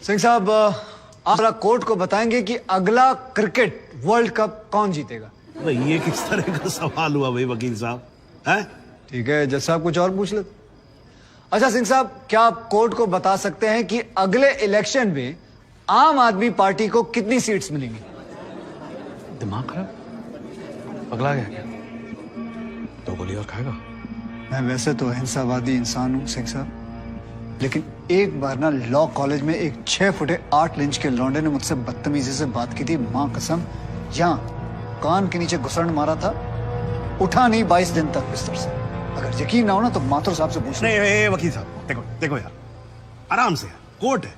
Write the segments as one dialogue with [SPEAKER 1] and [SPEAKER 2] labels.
[SPEAKER 1] सिंह साहब, आप जरा कोर्ट को बताएंगे कि अगला क्रिकेट वर्ल्ड कप कौन जीतेगा?
[SPEAKER 2] भाई ये किस तरह का सवाल हुआ भाई वकील साहब? है
[SPEAKER 1] ठीक है, जज साहब कुछ और पूछ ले। अच्छा सिंह साहब, क्या आप कोर्ट को बता सकते हैं कि अगले इलेक्शन में आम आदमी पार्टी को कितनी सीट्स मिलेंगी?
[SPEAKER 3] दिमाग खराब, पगला गया क्या? दो गोली और खाएगा?
[SPEAKER 1] मैं वैसे तो अहिंसावादी इंसान हूं सिंह साहब, लेकिन एक बार ना लॉ कॉलेज में एक 6 फुटे 8 इंच के लौंडे ने मुझसे बदतमीजी से बात की थी। मां कसम, यहाँ कान के नीचे घुसड़ मारा था, उठा नहीं 22 दिन तक बिस्तर से। अगर यकीन ना हो ना तो माथुर साहब से पूछ।
[SPEAKER 2] नहीं वकील साहब, देखो देखो यार, आराम से, कोर्ट है,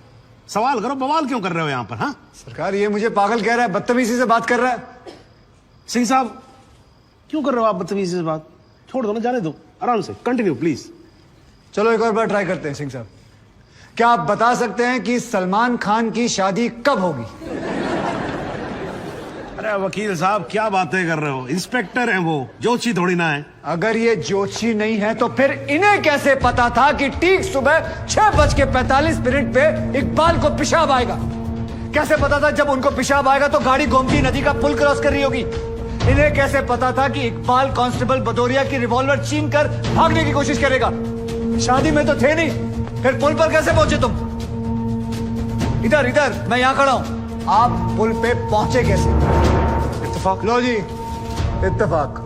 [SPEAKER 2] सवाल करो, बवाल क्यों कर रहे हो यहाँ पर? हाँ
[SPEAKER 1] सरकार, ये मुझे पागल कह रहा है, बदतमीजी से बात कर रहा है।
[SPEAKER 2] सिंह साहब क्यों कर रहे हो आप बदतमीजी से बात? छोड़ दो ना, जाने दो, आराम से कंटिन्यू प्लीज।
[SPEAKER 1] चलो एक और बार ट्राई करते हैं सिंह साहब। क्या आप बता सकते हैं कि सलमान खान की शादी कब होगी?
[SPEAKER 2] अरे वकील साहब क्या बातें कर रहे हो? इंस्पेक्टर हैं वो, जोशी थोड़ी ना है।
[SPEAKER 1] अगर ये जोशी नहीं है तो फिर इन्हें कैसे पता था कि ठीक सुबह 6:45 पे इकबाल को पेशाब आएगा? कैसे पता था जब उनको पेशाब आएगा तो गाड़ी गोमती नदी का पुल क्रॉस कर रही होगी? इन्हें कैसे पता था कि इकबाल कांस्टेबल भदौरिया की रिवॉल्वर छीन कर भागने की कोशिश करेगा? शादी में तो थे नहीं, फिर पुल पर कैसे पहुंचे तुम? इधर इधर, मैं यहां खड़ा हूं, आप पुल पे पहुंचे कैसे?
[SPEAKER 3] इत्तेफाक।
[SPEAKER 1] लो जी, इत्तेफाक।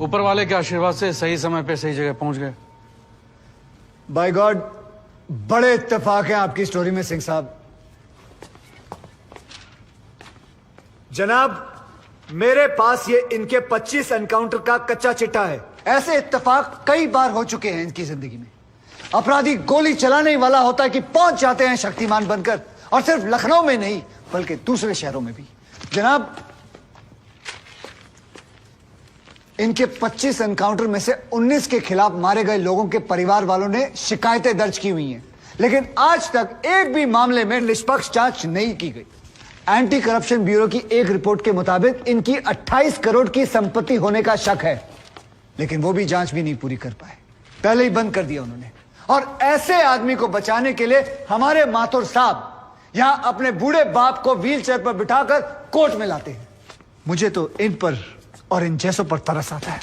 [SPEAKER 3] ऊपर वाले के आशीर्वाद से सही समय पे सही जगह पहुंच गए।
[SPEAKER 1] बाय गॉड, बड़े इत्तेफाक हैं आपकी स्टोरी में सिंह साहब। जनाब, मेरे पास ये इनके 25 एनकाउंटर का कच्चा चिट्ठा है। ऐसे इत्तेफाक कई बार हो चुके हैं इनकी जिंदगी में। अपराधी गोली चलाने ही वाला होता है कि पहुंच जाते हैं शक्तिमान बनकर, और सिर्फ लखनऊ में नहीं बल्कि दूसरे शहरों में भी। जनाब, इनके 25 एनकाउंटर में से 19 के खिलाफ मारे गए लोगों के परिवार वालों ने शिकायतें दर्ज की हुई हैं, लेकिन आज तक एक भी मामले में निष्पक्ष जांच नहीं की गई। एंटी करप्शन ब्यूरो की एक रिपोर्ट के मुताबिक इनकी 28 करोड़ की संपत्ति होने का शक है, लेकिन वो भी जांच भी नहीं पूरी कर पाए, पहले ही बंद कर दिया उन्होंने। और ऐसे आदमी को बचाने के लिए हमारे माथुर साहब यहां अपने बूढ़े बाप को व्हीलचेयर पर बिठाकर कोर्ट में लाते हैं। मुझे तो इन पर और इन जैसों पर तरस आता है।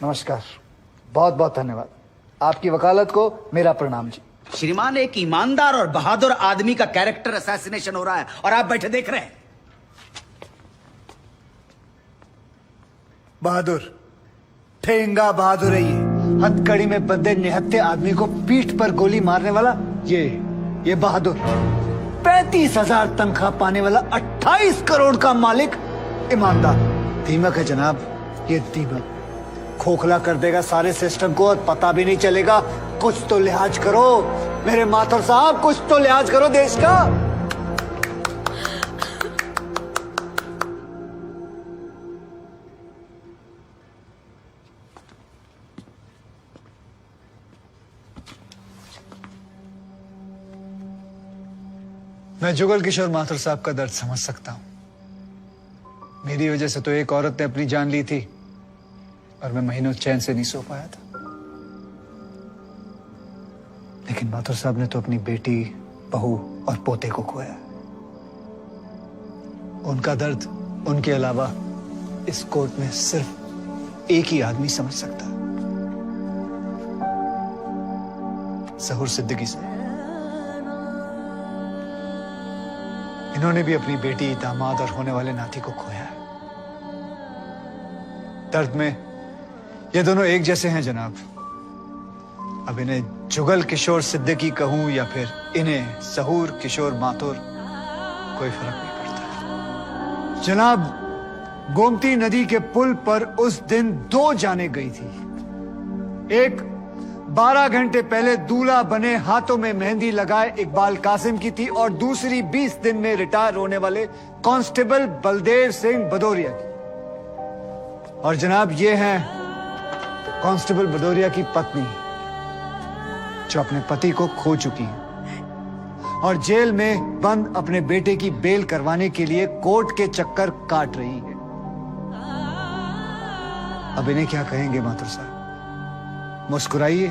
[SPEAKER 1] नमस्कार, बहुत बहुत धन्यवाद। आपकी वकालत को मेरा प्रणाम जी।
[SPEAKER 4] श्रीमान, एक ईमानदार और बहादुर आदमी का कैरेक्टर असैसिनेशन हो रहा है और आप बैठे देख रहे हैं।
[SPEAKER 1] बहादुर, ठेंगा बहादुर है ये। हथकड़ी में बंधे निहत्थे आदमी को पीठ पर गोली मारने वाला ये बहादुर। 35,000 तनख्वाह पाने वाला 28 करोड़ का मालिक ईमानदार। दीमक है जनाब, ये दीमक खोखला कर देगा सारे सिस्टम को और पता भी नहीं चलेगा। कुछ तो लिहाज करो मेरे माथुर साहब, कुछ तो लिहाज करो देश का। मैं जुगल किशोर माथुर साहब का दर्द समझ सकता हूं। मेरी वजह से तो एक औरत ने अपनी जान ली थी और मैं महीनों चैन से नहीं सो पाया था। लेकिन माथुर साहब ने तो अपनी बेटी, बहू और पोते को खोया। उनका दर्द उनके अलावा इस कोर्ट में सिर्फ एक ही आदमी समझ सकता है, सहूर सिद्दीकी साहब। इन्होंने भी अपनी बेटी, दामाद और होने वाले नाती को खोया है। दर्द में ये दोनों एक जैसे हैं जनाब। अब इन्हें जुगल किशोर सिद्दीकी कहूं या फिर इन्हें सहूर किशोर माथुर, कोई फर्क नहीं पड़ता। जनाब, गोमती नदी के पुल पर उस दिन 2 जानें गई थी। एक 12 घंटे पहले दूल्हा बने, हाथों में मेहंदी लगाए इकबाल कासिम की थी, और दूसरी 20 दिन में रिटायर होने वाले कांस्टेबल बलदेव सिंह भदौरिया की। और जनाब, ये हैं कांस्टेबल भदौरिया की पत्नी, जो अपने पति को खो चुकी है और जेल में बंद अपने बेटे की बेल करवाने के लिए कोर्ट के चक्कर काट रही है। अब इन्हें क्या कहेंगे माथुर साहब? मुस्कुराइए,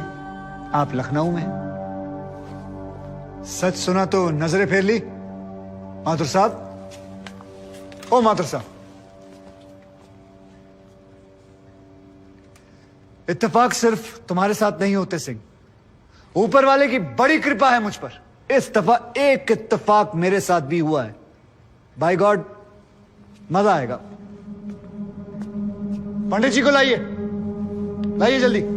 [SPEAKER 1] आप लखनऊ में। सच सुना तो नजरें फेर ली। माथुर साहब, ओ माथुर साहब, इत्तेफाक सिर्फ तुम्हारे साथ नहीं होते सिंह, ऊपर वाले की बड़ी कृपा है मुझ पर। इस दफा एक इत्तेफाक मेरे साथ भी हुआ है। बाय गॉड, मजा आएगा। पंडित जी को लाइए, लाइए जल्दी।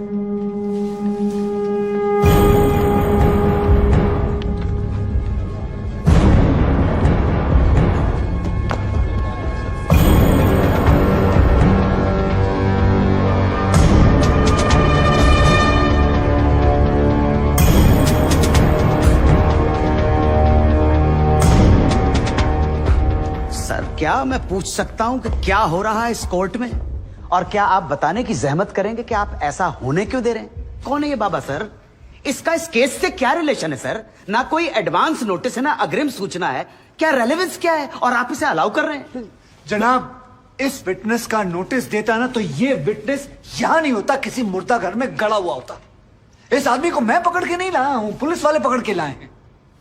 [SPEAKER 4] क्या मैं पूछ सकता हूं कि क्या हो रहा है इस कोर्ट में? और क्या आप बताने की जहमत करेंगे कि आप ऐसा होने क्यों दे रहे हैं? कौन है ये बाबा सर? इसका इस केस से क्या रिलेशन है सर? ना कोई एडवांस नोटिस है, ना अग्रिम सूचना है। क्या रेलेवेंस क्या है? और आप इसे अलाउ कर रहे हैं?
[SPEAKER 1] जनाब, इस विटनेस का नोटिस देता ना तो ये विटनेस यहां नहीं होता, किसी मुर्दा घर में गड़ा हुआ होता। इस आदमी को मैं पकड़ के नहीं लाया हूं, पुलिस वाले पकड़ के लाए हैं।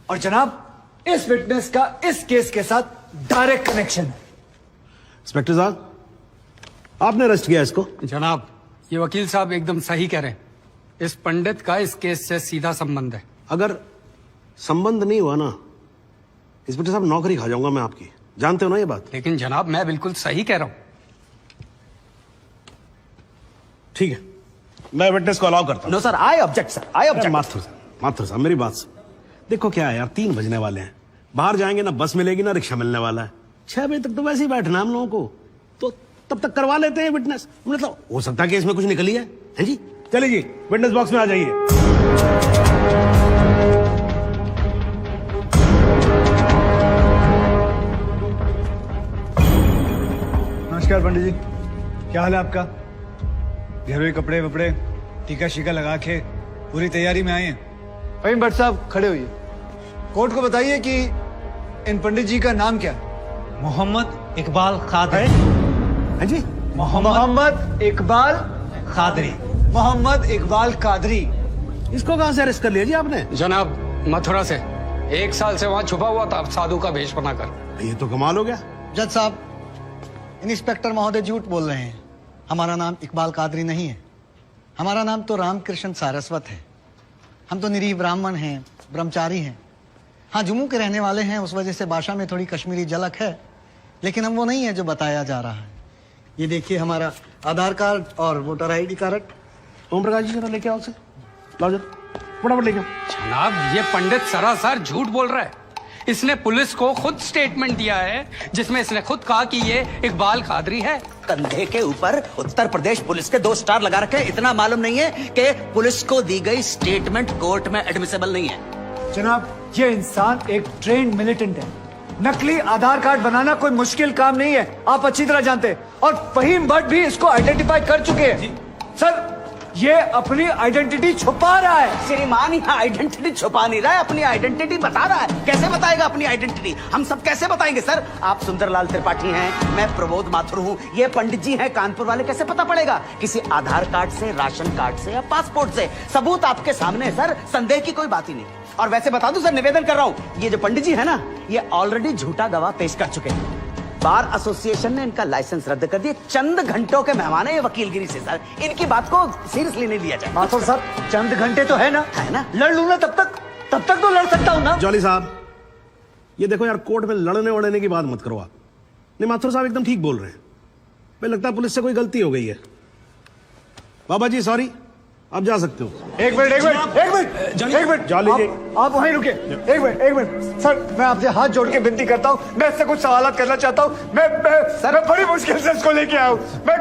[SPEAKER 1] और जनाब, इस विटनेस का इस केस के साथ डायरेक्ट कनेक्शन है।
[SPEAKER 2] इंस्पेक्टर साहब, आपने अरेस्ट किया इसको?
[SPEAKER 5] जनाब, ये वकील साहब एकदम सही कह रहे हैं। इस पंडित का इस केस से सीधा संबंध है।
[SPEAKER 2] अगर संबंध नहीं हुआ ना, इंस्पेक्टर साहब, नौकरी खा जाऊंगा मैं आपकी। जानते हो ना ये बात?
[SPEAKER 5] लेकिन जनाब, मैं बिल्कुल सही कह रहा हूं।
[SPEAKER 2] ठीक है, मैं विटनेस को अलाउ करता हूं।
[SPEAKER 4] No sir, I object sir, I object.
[SPEAKER 2] Mathur साहब, मेरी बात सुन। देखो क्या है यार, 3 बजने वाले हैं, बाहर जाएंगे ना बस मिलेगी ना रिक्शा मिलने वाला है। 6 बजे तक तो वैसे ही बैठना हम लोगों को, तो तब तक करवा लेते हैं विटनेस। मतलब हो सकता है कि इसमें कुछ निकली है जी? चलिए जी, विटनेस बॉक्स में आ जाइए।
[SPEAKER 1] नमस्कार पंडित जी, क्या हाल है आपका? घर में कपड़े वपड़े टीका शीका लगा के पूरी तैयारी में आए हैं। फहीम भट्ट साहब, खड़े होइए। कोर्ट को बताइए कि इन पंडित जी का नाम क्या है?
[SPEAKER 6] मोहम्मद इकबाल कादरी।
[SPEAKER 2] है जी?
[SPEAKER 1] मोहम्मद इकबाल
[SPEAKER 6] कादरी।
[SPEAKER 1] मोहम्मद इकबाल कादरी।
[SPEAKER 2] इसको कहां से अरेस्ट कर लिया जी आपने?
[SPEAKER 5] जनाब, मथुरा से 1 साल से वहां छुपा हुआ था, साधु का भेष बनाकर।
[SPEAKER 2] ये तो कमाल हो गया।
[SPEAKER 7] जज साहब, इंस्पेक्टर महोदय झूठ बोल रहे हैं। हमारा नाम इकबाल कादरी नहीं है, हमारा नाम तो रामकृष्ण सारस्वत है। हम तो निरीह ब्राह्मण हैं, ब्रह्मचारी हैं। हाँ, जम्मू के रहने वाले हैं, उस वजह से भाषा में थोड़ी कश्मीरी झलक है, लेकिन हम वो नहीं है जो बताया जा रहा है। ये देखिए हमारा आधार कार्ड और voter ID card.
[SPEAKER 2] Om Prakash ji, जरा लेके आओ उसे। लाओ जरा, फटाफट लेके आओ।
[SPEAKER 5] जनाब, ये पंडित सरासर झूठ बोल रहा है। इसने पुलिस को खुद स्टेटमेंट दिया है, जिसमें इसने खुद कहा कि ये इकबाल कादरी है।
[SPEAKER 4] कंधे के ऊपर उत्तर प्रदेश पुलिस के 2 स्टार लगा रखे। इतना मालूम नहीं है कि पुलिस को दी गई स्टेटमेंट कोर्ट में एडमिसेबल नहीं है।
[SPEAKER 1] जनाब, ये इंसान एक ट्रेंड मिलिटेंट है। नकली आधार कार्ड बनाना कोई मुश्किल काम नहीं है, आप अच्छी तरह जानते हैं। और फहीम भट्ट भी इसको आइडेंटिफाई कर चुके हैं। सर, ये अपनी आइडेंटिटी छुपा रहा है।
[SPEAKER 4] श्रीमान यहाँ आइडेंटिटी छुपा नहीं रहा है, अपनी आइडेंटिटी बता रहा है। कैसे बताएगा अपनी आइडेंटिटी? हम सब कैसे बताएंगे सर? आप सुंदरलाल त्रिपाठी हैं, मैं प्रबोध माथुर हूँ, ये पंडित जी हैं कानपुर वाले। कैसे पता पड़ेगा? किसी आधार कार्ड से, राशन कार्ड से या पासपोर्ट से। सबूत आपके सामने है सर, संदेह की कोई बात ही नहीं। और वैसे बता दूं सर, निवेदन कर रहा हूँ, ये जो पंडित जी है ना, ये ऑलरेडी झूठा गवाह पेश कर चुके हैं। बार एसोसिएशन ने इनका लाइसेंस रद्द कर दिया। चंद घंटों के मेहमान है ये वकीलगिरी से सर, इनकी बात को सीरियसली नहीं लिया जाए।
[SPEAKER 1] माथुर साहब, चंद घंटे तो है ना, लड़ लूं ना, तब तक तो लड़ सकता हूं ना।
[SPEAKER 2] जॉली साहब, ये देखो यार, कोर्ट में लड़ने वड़ने की बात मत करो आप। नहीं, माथुर साहब एकदम ठीक बोल रहे हैं। मुझे लगता है पुलिस से कोई गलती हो गई है। बाबा जी सॉरी, आप जा सकते हो।
[SPEAKER 1] एक मिनट जॉली जी, आप वहीं रुके। एक मिनट सर, मैं आपसे हाथ जोड़ के विनती करता हूँ, मैं इससे कुछ सवालात करना चाहता हूँ। मैं बड़ी मुश्किल से इसको लेके आया हूँ। मैं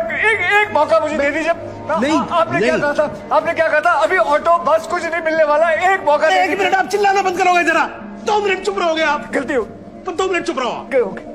[SPEAKER 1] एक मौका मुझे दे दीजिए। आपने क्या कहा था? अभी ऑटो बस कुछ नहीं मिलने वाला, एक मौका।
[SPEAKER 2] 1 मिनट आप चिल्लाना बंद करोगे जरा? 2 मिनट चुप रहोगे आप?
[SPEAKER 1] गलती हो,
[SPEAKER 2] तो 2 मिनट चुप रहो।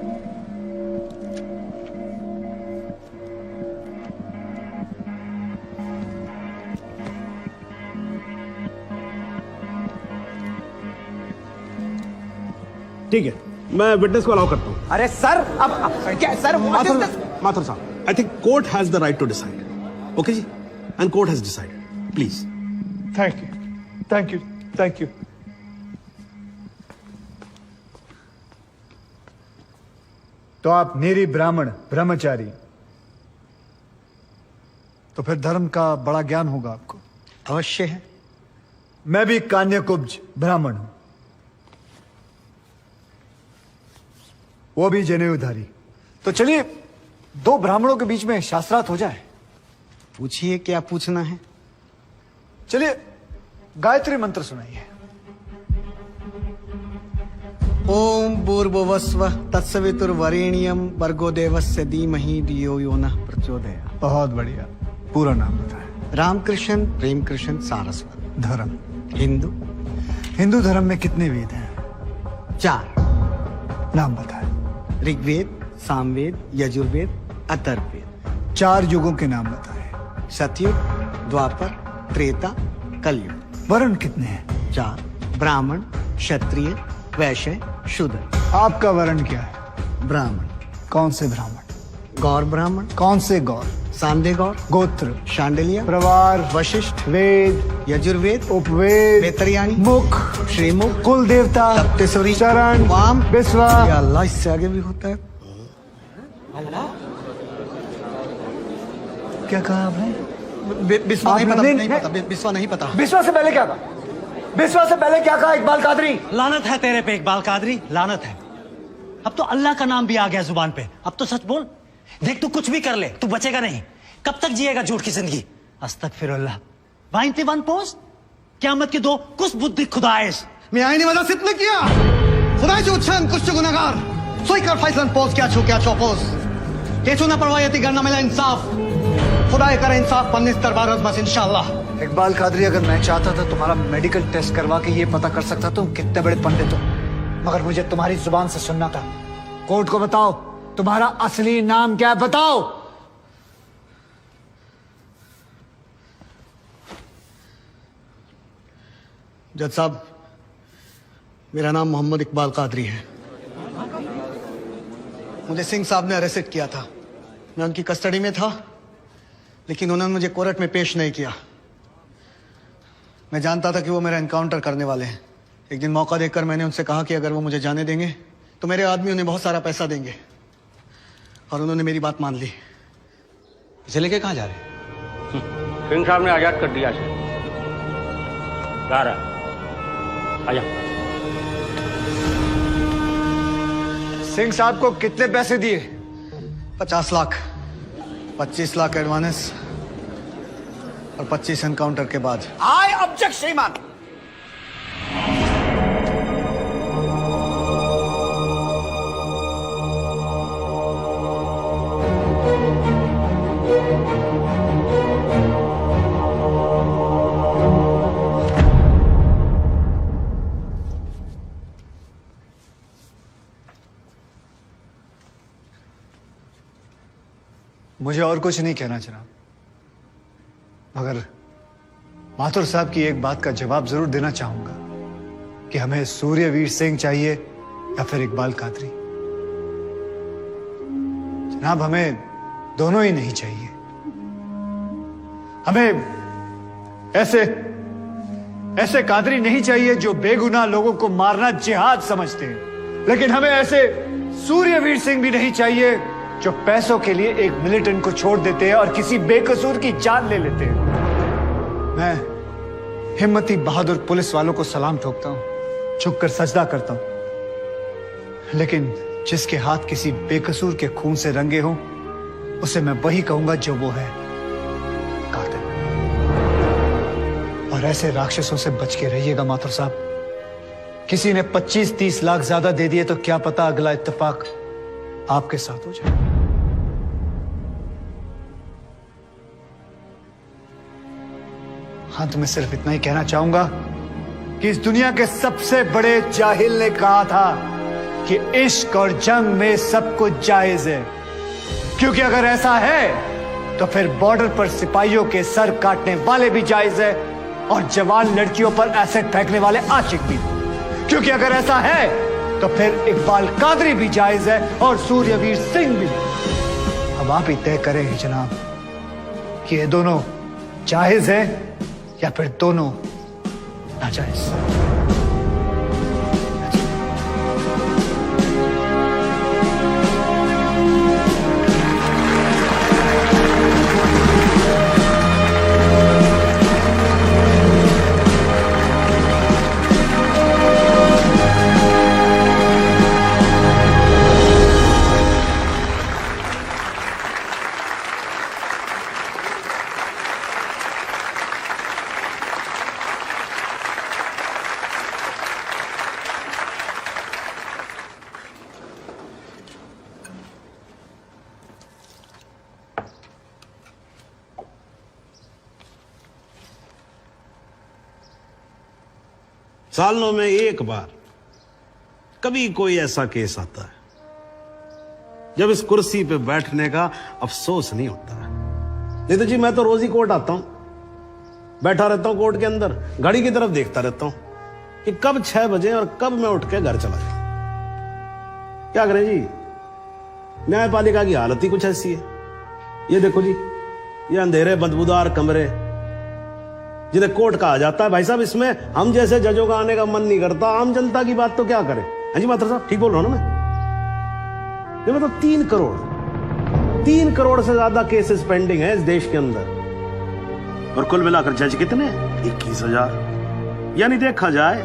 [SPEAKER 2] ठीक है, मैं विटनेस को अलाउ करता हूं।
[SPEAKER 4] अरे सर, अब क्या सर?
[SPEAKER 2] माथुर साहब, I think court has the right to decide. Okay जी, and court has decided. Please.
[SPEAKER 1] Thank you. तो आप निरी ब्राह्मण ब्रह्मचारी, तो फिर धर्म का बड़ा ज्ञान होगा आपको।
[SPEAKER 7] अवश्य है।
[SPEAKER 1] मैं भी कान्यकुब्ज ब्राह्मण हूं, वो भी जनेऊधारी। तो चलिए दो ब्राह्मणों के बीच में शास्त्रार्थ हो जाए।
[SPEAKER 7] पूछिए क्या पूछना है।
[SPEAKER 1] चलिए गायत्री मंत्र सुनाइए।
[SPEAKER 7] ओम भूर्भुवस्व तत्सवितुर्वरेण्यम भर्गो देवस्य धीमहि धियो यो नः प्रचोदयात्।
[SPEAKER 1] बहुत बढ़िया, पूरा नाम बताएं।
[SPEAKER 7] रामकृष्ण प्रेमकृष्ण सारस्वत।
[SPEAKER 1] धर्म,
[SPEAKER 7] हिंदू।
[SPEAKER 1] हिंदू धर्म में कितने वेद हैं?
[SPEAKER 7] 4।
[SPEAKER 1] नाम बताएं।
[SPEAKER 7] ऋग्वेद, सामवेद, यजुर्वेद, अथर्ववेद।
[SPEAKER 1] 4 युगों के नाम बताएं।
[SPEAKER 7] सतयुग, द्वापर, त्रेता, कलयुग।
[SPEAKER 1] वर्ण कितने हैं?
[SPEAKER 7] 4। ब्राह्मण, क्षत्रिय, वैश्य, शूद्र।
[SPEAKER 1] आपका वर्ण क्या है?
[SPEAKER 7] ब्राह्मण।
[SPEAKER 1] कौन से ब्राह्मण?
[SPEAKER 7] गौर ब्राह्मण।
[SPEAKER 1] कौन से गौर?
[SPEAKER 7] सांदे गौर।
[SPEAKER 1] गोत्र,
[SPEAKER 7] शांडिलिया,
[SPEAKER 1] प्रवार,
[SPEAKER 7] वशिष्ठ,
[SPEAKER 1] वेद,
[SPEAKER 7] यजुर्वेद,
[SPEAKER 1] उपवेद,
[SPEAKER 7] वेतरयानी,
[SPEAKER 1] मुख,
[SPEAKER 7] श्रीमुख,
[SPEAKER 1] कुल देवता,
[SPEAKER 7] सप्तसुरी,
[SPEAKER 1] शरण,
[SPEAKER 7] वाम,
[SPEAKER 1] विश्वा।
[SPEAKER 7] या अल्लाह, इससे आगे भी होता है।
[SPEAKER 1] क्या कहा आपने?
[SPEAKER 7] बिस्वा नहीं पता,
[SPEAKER 1] आपने-
[SPEAKER 7] नहीं पता, बिस्वा नहीं पता।
[SPEAKER 1] विश्वा से पहले क्या कहा? विश्वा से पहले क्या कहा इकबाल कादरी?
[SPEAKER 6] लानत है तेरे पे इकबाल कादरी, लानत है। अब तो अल्लाह का नाम भी आ गया जुबान पे। अब तो सच बोल। देख तू कुछ भी कर ले, तू बचेगा नहीं। कब तक जिएगा झूठ की जिंदगी? अस्तगफिरुल्लाह। वाइंती वन पोस्ट क़यामत के 2 कुछ बुद्धि खुदाइश।
[SPEAKER 7] मैं आईने वाला सिद्ध न किया खुदा जो उच्छन कुछ गुनाहगार सोई कर फैसलन पोस्ट क्या छो पोस्ट केचो ना परवायती करना मिला इंसाफ खुदा करे इंसाफ पन्नीस दरबार बस इंशाल्लाह।
[SPEAKER 1] इकबाल कादरी, अगर मैं चाहता था तुम्हारा मेडिकल टेस्ट करवा के ये पता कर सकता तुम कितने बड़े पंडित हो, मगर मुझे तुम्हारी जुबान से सुनना था। कोर्ट को बताओ तुम्हारा असली नाम क्या है, बताओ।
[SPEAKER 7] जज साहब, मेरा नाम मोहम्मद इकबाल कादरी है। मुझे सिंह साहब ने अरेस्ट किया था। मैं उनकी कस्टडी में था, लेकिन उन्होंने मुझे कोर्ट में पेश नहीं किया। मैं जानता था कि वो मेरा एनकाउंटर करने वाले हैं। एक दिन मौका देखकर मैंने उनसे कहा कि अगर वो मुझे जाने देंगे तो मेरे आदमी उन्हें बहुत सारा पैसा देंगे, और उन्होंने मेरी बात मान ली।
[SPEAKER 3] इसे लेके कहाँ जा रहे हैं?
[SPEAKER 8] सिंह साहब ने आजाद कर दिया सर। जा रहा आजा।
[SPEAKER 1] सिंह साहब को कितने पैसे दिए?
[SPEAKER 7] 50 लाख, 25 लाख एडवांस और 25 एनकाउंटर के बाद।
[SPEAKER 4] आई ऑब्जेक्ट श्रीमान।
[SPEAKER 1] मुझे और कुछ नहीं कहना जनाब, मगर माथुर साहब की एक बात का जवाब जरूर देना चाहूंगा कि हमें सूर्यवीर सिंह चाहिए या फिर इकबाल कादरी। जनाब, हमें दोनों ही नहीं चाहिए। हमें ऐसे कादरी नहीं चाहिए जो बेगुनाह लोगों को मारना जिहाद समझते हैं, लेकिन हमें ऐसे सूर्यवीर सिंह भी नहीं चाहिए जो पैसों के लिए एक मिलिटेंट को छोड़ देते हैं और किसी बेकसूर की जान ले लेते हैं। मैं हिम्मती बहादुर पुलिस वालों को सलाम ठोकता हूं, झुककर सजदा करता हूं, लेकिन जिसके हाथ किसी बेकसूर के खून से रंगे हों उसे मैं वही कहूंगा जो वो है, कातिल। और ऐसे राक्षसों से बच के रहिएगा माथुर साहब। किसी ने 25-30 लाख ज्यादा दे दिए तो क्या पता अगला इत्तेफाक आपके साथ हो जाए। अंत में सिर्फ इतना ही कहना चाहूंगा कि इस दुनिया के सबसे बड़े जाहिल ने कहा था कि इश्क और जंग में सब कुछ जायज है, क्योंकि अगर ऐसा है तो फिर बॉर्डर पर सिपाहियों के सर काटने वाले भी जायज है और जवान लड़कियों पर एसिड फेंकने वाले आशिक भी, क्योंकि अगर ऐसा है तो फिर इकबाल कादरी भी जायज है और सूर्यवीर सिंह भी। अब आप ही तय करें जनाब कि ये दोनों जायज है या फिर दोनों नाजायज।
[SPEAKER 2] सालों में एक बार कभी कोई ऐसा केस आता है जब इस कुर्सी पे बैठने का अफसोस नहीं होता है। नहीं तो जी मैं तो रोज ही कोर्ट आता हूं, बैठा रहता हूं कोर्ट के अंदर, घड़ी की तरफ देखता रहता हूं कि कब 6 बजे और कब मैं उठ के घर चला जाऊं। क्या करें जी, न्यायपालिका की हालत ही कुछ ऐसी है। ये देखो जी, ये अंधेरे बदबूदार कमरे जिन्हें कोर्ट कहा जाता है, भाई साहब इसमें हम जैसे जजों का आने का मन नहीं करता। आम जनता की बात तो क्या करें। हाँ जी मात्र साहब ठीक बोल रहा हूं ना मैं? ये मतलब 3 करोड़ से ज्यादा केसेस पेंडिंग है इस देश के अंदर, और कुल मिलाकर जज कितने? 21,000। यानी देखा जाए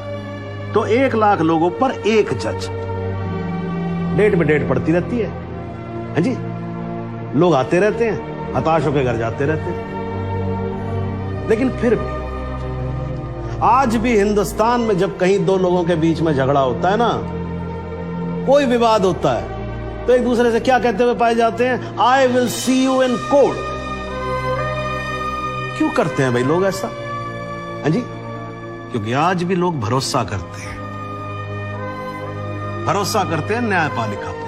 [SPEAKER 2] तो 1 लाख लोगों पर 1 जज। डेट पे डेट पड़ती रहती है। हाँ जी, लोग आते रहते हैं, हताश होकर घर जाते रहते हैं। लेकिन फिर भी आज भी हिंदुस्तान में जब कहीं 2 लोगों के बीच में झगड़ा होता है ना, कोई विवाद होता है, तो एक दूसरे से क्या कहते हुए पाए जाते हैं? I will see you in court. क्यों करते हैं भाई लोग ऐसा? हाँ जी, क्योंकि आज भी लोग भरोसा करते हैं, न्यायपालिका पे।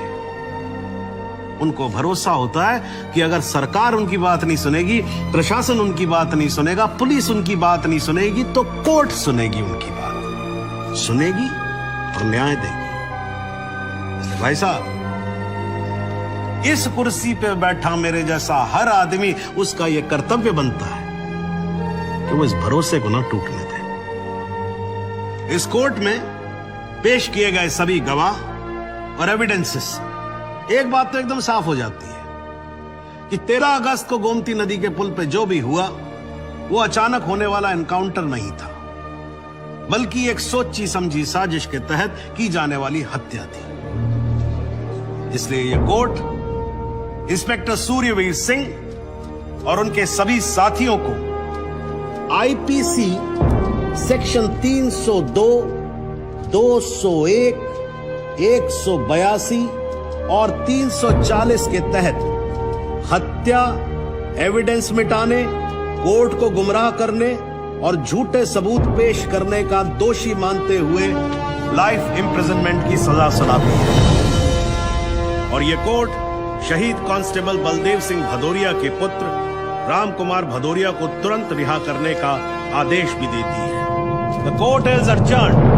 [SPEAKER 2] उनको भरोसा होता है कि अगर सरकार उनकी बात नहीं सुनेगी, प्रशासन उनकी बात नहीं सुनेगा, पुलिस उनकी बात नहीं सुनेगी, तो कोर्ट सुनेगी उनकी बात, सुनेगी और न्याय देगी। भाई साहब, इस कुर्सी पे बैठा मेरे जैसा हर आदमी, उसका यह कर्तव्य बनता है कि वो इस भरोसे को ना टूटने दे। इस कोर्ट में पेश किए गए सभी गवाह और एविडेंसेस, एक बात तो एकदम साफ हो जाती है कि 13 अगस्त को गोमती नदी के पुल पे जो भी हुआ वो अचानक होने वाला एनकाउंटर नहीं था, बल्कि एक सोची समझी साजिश के तहत की जाने वाली हत्या थी। इसलिए यह कोर्ट इंस्पेक्टर सूर्यवीर सिंह और उनके सभी साथियों को आईपीसी सेक्शन 302, 201, 182 और 340 के तहत हत्या, एविडेंस मिटाने, कोर्ट को गुमराह करने और झूठे सबूत पेश करने का दोषी मानते हुए लाइफ इंप्रिजनमेंट की सजा सुनाती है। और यह कोर्ट शहीद कांस्टेबल बलदेव सिंह भदौरिया के पुत्र राम कुमार भदौरिया को तुरंत रिहा करने का आदेश भी देती है। The court is adjourned।